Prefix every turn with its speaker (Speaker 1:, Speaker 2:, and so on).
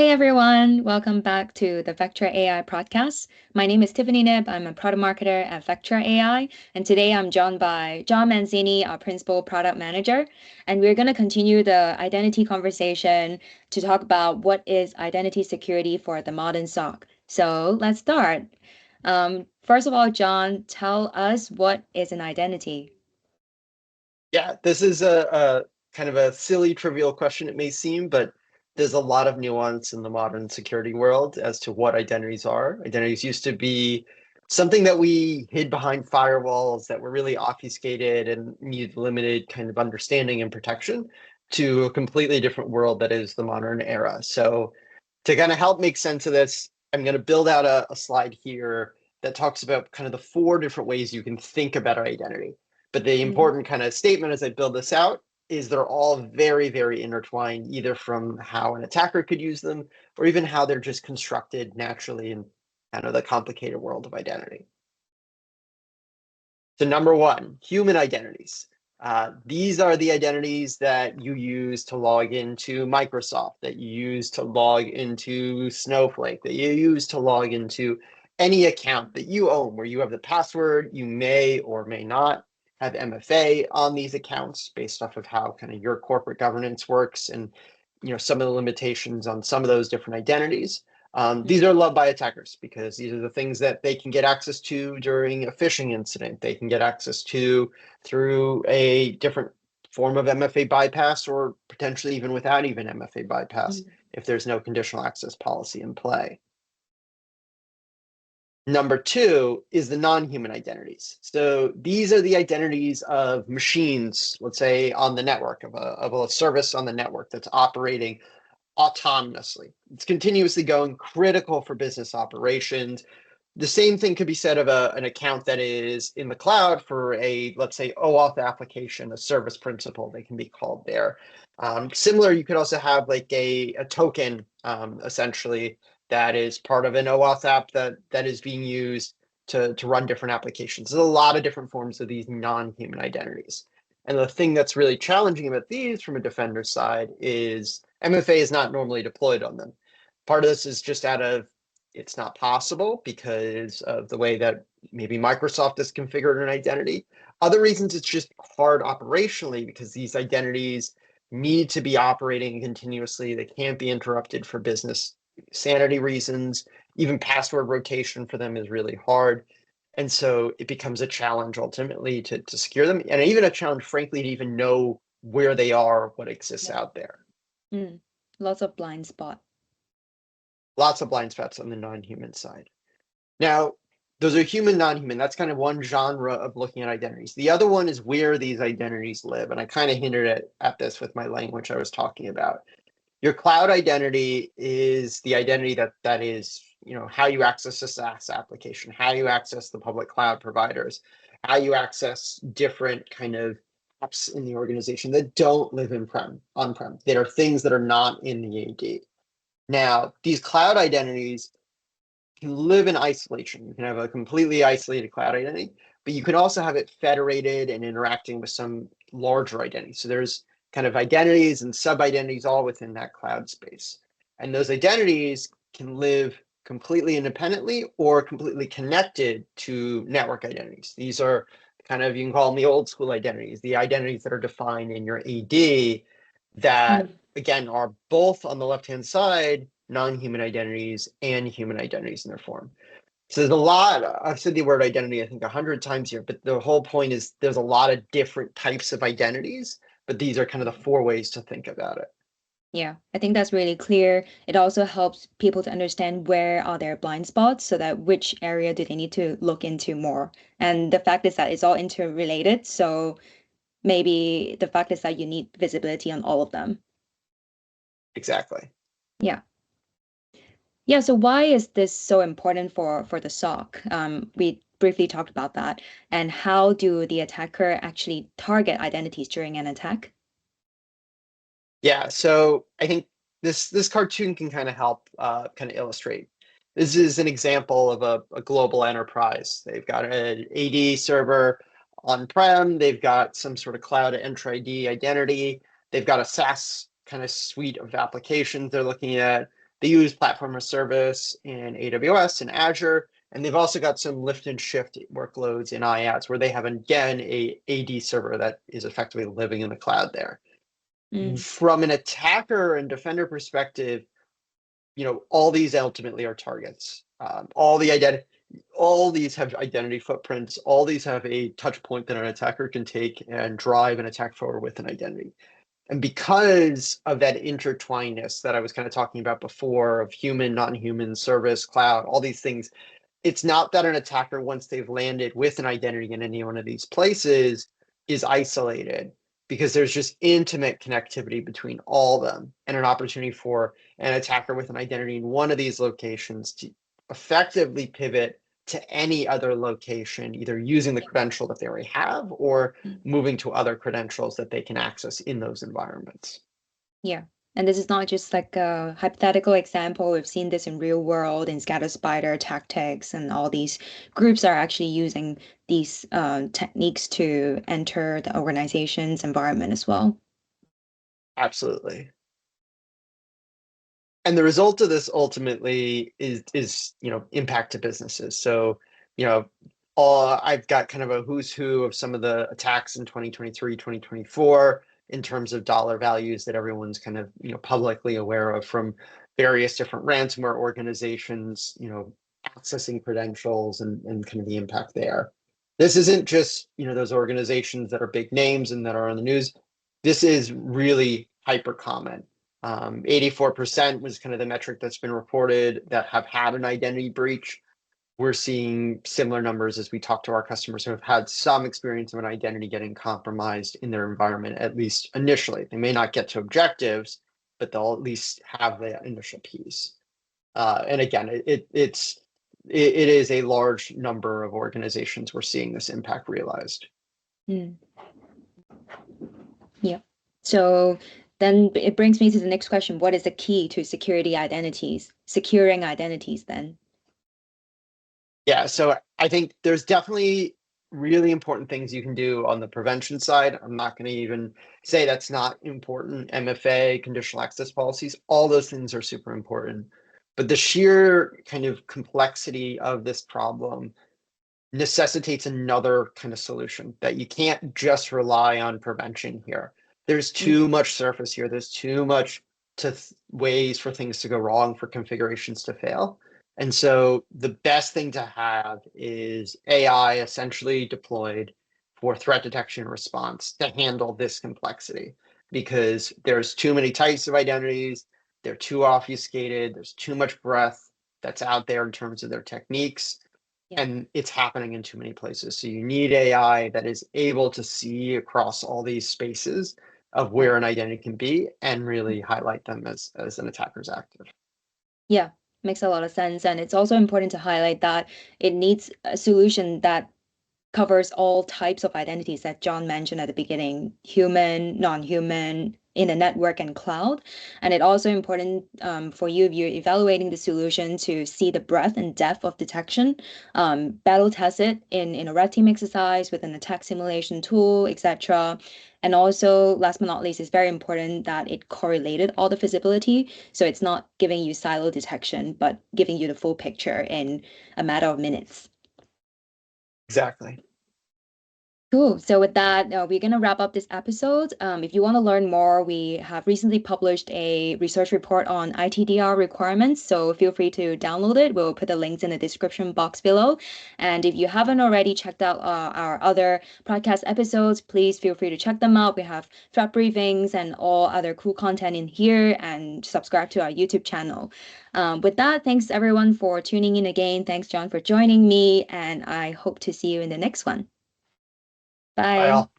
Speaker 1: Hey everyone, welcome back to the Vectra AI podcast. My name is Tiffany Nib. I'm a product marketer at Vectra AI, and today I'm joined by John Mancini, our principal product manager, and we're going to continue the identity conversation to talk about what is identity security for the modern SOC. So let's start. First of all, John, tell us what is an identity.
Speaker 2: Yeah, this is a kind of a silly, trivial question, it may seem, but there's a lot of nuance in the modern security world as to what identities are. Identities used to be something that we hid behind firewalls that were really obfuscated and needed limited kind of understanding and protection to a completely different world that is the modern era. So to kind of help make sense of this, I'm going to build out a slide here that talks about kind of the four different ways you can think about our identity. But the
Speaker 1: Mm,
Speaker 2: important kind of statement as I build this out is they're all very, very intertwined, either from how an attacker could use them or even how they're just constructed naturally in kind of the complicated world of identity. So number one, human identities. These are the identities that you use to log into Microsoft, that you use to log into Snowflake, that you use to log into any account that you own, where you have the password. You may or may not have MFA on these accounts based off of how kind of your corporate governance works and some of the limitations on some of those different identities. These
Speaker 1: mm,
Speaker 2: are loved by attackers because these are the things that they can get access to during a phishing incident. They can get access to through a different form of MFA bypass or potentially even without even MFA bypass
Speaker 1: mm,
Speaker 2: if there's no conditional access policy in play. Number two is the non-human identities. So these are the identities of machines, let's say on the network, of a service on the network that's operating autonomously. It's continuously going, critical for business operations. The same thing could be said of an account that is in the cloud for a, let's say, OAuth application, a service principal, they can be called there. Similar, you could also have like a token, essentially, that is part of an OAuth app that is being used to run different applications. There's a lot of different forms of these non-human identities. And the thing that's really challenging about these from a defender side is MFA is not normally deployed on them. Part of this is just out of it's not possible because of the way that maybe Microsoft has configured an identity. Other reasons it's just hard operationally because these identities need to be operating continuously. They can't be interrupted for business sanity reasons. Even password rotation for them is really hard. And so it becomes a challenge ultimately to secure them, and even a challenge, frankly, to even know where they are, what exists
Speaker 1: yeah.
Speaker 2: out there.
Speaker 1: Mm. Lots of blind spot.
Speaker 2: Lots of blind spots on the non-human side. Now, those are human, non-human. That's kind of one genre of looking at identities. The other one is where these identities live. And I kind of hinted at this with my language I was talking about. Your cloud identity is the identity that is, how you access a SaaS application, how you access the public cloud providers, how you access different kind of apps in the organization that don't live on-prem. That are things that are not in the AD. Now, these cloud identities can live in isolation. You can have a completely isolated cloud identity, but you can also have it federated and interacting with some larger identity. So there's kind of identities and sub-identities all within that cloud space. And those identities can live completely independently or completely connected to network identities. These are kind of, you can call them the old school identities, the identities that are defined in your AD that,
Speaker 1: Mm.
Speaker 2: again, are both on the left-hand side non-human identities and human identities in their form. So there's a lot, I've said the word identity, I think 100 times here, but the whole point is there's a lot of different types of identities, but these are kind of the four ways to think about it.
Speaker 1: Yeah, I think that's really clear. It also helps people to understand where are their blind spots so that which area do they need to look into more. And the fact is that it's all interrelated. So maybe the fact is that you need visibility on all of them.
Speaker 2: Exactly.
Speaker 1: Yeah. Yeah, so why is this so important for the SOC? We briefly talked about that. And how do the attacker actually target identities during an attack?
Speaker 2: Yeah, so I think this cartoon can kind of help kind of illustrate. This is an example of a global enterprise. They've got an AD server on-prem. They've got some sort of cloud Entra ID identity. They've got a SaaS kind of suite of applications they're looking at. They use platform as service in AWS and Azure, and they've also got some lift and shift workloads in IaaS where they have, again, a AD server that is effectively living in the cloud there. From an attacker and defender perspective, all these ultimately are targets. All these have identity footprints. All these have a touch point that an attacker can take and drive an attack forward with an identity. And because of that intertwinedness that I was kind of talking about before of human, non-human, service, cloud, all these things, it's not that an attacker, once they've landed with an identity in any one of these places, is isolated, because there's just intimate connectivity between all of them, and an opportunity for an attacker with an identity in one of these locations to effectively pivot to any other location, either using the credential that they already have or moving to other credentials that they can access in those environments.
Speaker 1: Yeah. And this is not just like a hypothetical example. We've seen this in real world, in scatter spider tactics, and all these groups are actually using these techniques to enter the organization's environment as well.
Speaker 2: Absolutely. And the result of this ultimately is impact to businesses. So, I've got kind of a who's who of some of the attacks in 2023, 2024 in terms of dollar values that everyone's kind of publicly aware of, from various different ransomware organizations, accessing credentials and kind of the impact there. This isn't just those organizations that are big names and that are on the news. This is really hyper common. 84% was kind of the metric that's been reported that have had an identity breach. We're seeing similar numbers as we talk to our customers who have had some experience of an identity getting compromised in their environment, at least initially. They may not get to objectives, but they'll at least have the initial piece. And again, it is a large number of organizations we're seeing this impact realized.
Speaker 1: Yeah. So then it brings me to the next question. What is the key to securing identities then?
Speaker 2: Yeah, so I think there's definitely really important things you can do on the prevention side. I'm not going to even say that's not important. MFA, conditional access policies, all those things are super important. But the sheer kind of complexity of this problem necessitates another kind of solution, that you can't just rely on prevention here. There's too much surface here. There's too much ways for things to go wrong, for configurations to fail. And so the best thing to have is AI essentially deployed for threat detection and response to handle this complexity, because there's too many types of identities. They're too obfuscated. There's too much breadth that's out there in terms of their techniques. And it's happening in too many places. So you need AI that is able to see across all these spaces of where an identity can be and really highlight them as an attacker's active.
Speaker 1: Yeah, makes a lot of sense. And it's also important to highlight that it needs a solution that covers all types of identities that John mentioned at the beginning: human, non-human, in the network, and cloud. And it also important for you, if you're evaluating the solution, to see the breadth and depth of detection, battle test it in a red team exercise with an attack simulation tool, etc. And also, last but not least, it's very important that it correlated all the visibility. So it's not giving you silo detection, but giving you the full picture in a matter of minutes.
Speaker 2: Exactly.
Speaker 1: Cool. So with that, we're going to wrap up this episode. If you want to learn more, we have recently published a research report on ITDR requirements, so feel free to download it. We'll put the links in the description box below. And if you haven't already checked out our other podcast episodes, please feel free to check them out. We have threat briefings and all other cool content in here, and subscribe to our YouTube channel. With that, thanks everyone for tuning in again. Thanks, John, for joining me, and I hope to see you in the next one. Bye.
Speaker 2: Bye all.